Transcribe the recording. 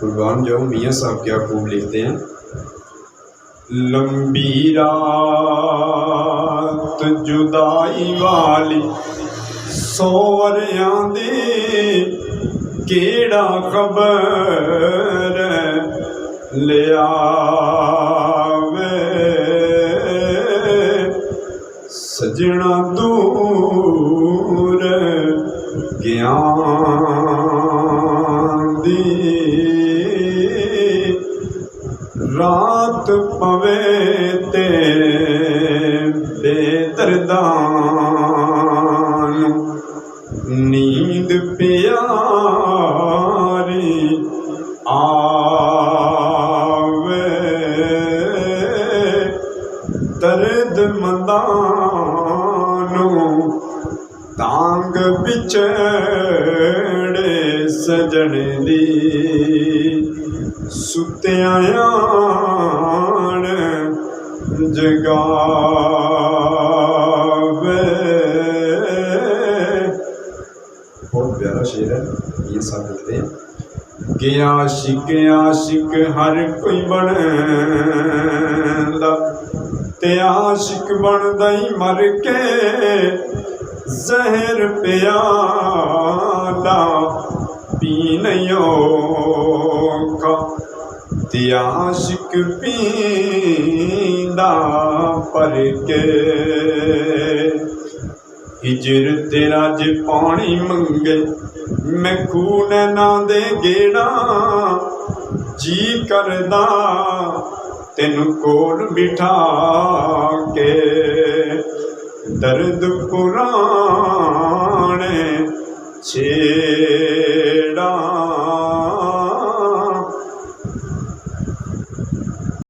कुर्बान जाऊं मियाँ साहब क्या खूब लिखते हैं। लंबी रात जुदाई वाली सोवरियां दी केड़ा खबर ले आवे सजना दूर ज्ञान दी रात पवे ते बेदर्दां नींद प्यारी आवे दर्द मंदानू तांग बिछड़े सजन दी सुत्यां जगावे। बहुत प्यारा शेर है ये सब लिखते हैं कि आशिक आशिक हर कोई बनदा ते आशिक बनदा ही मर के जहर प्याला पी नहीं होगा ते आशिक पींदा पर के हिजर तेरा जे पानी मंगे मैं खून ना दे गेड़ा जी करदा तेनू कोल बिठा के दर्द पुराने छेड़ा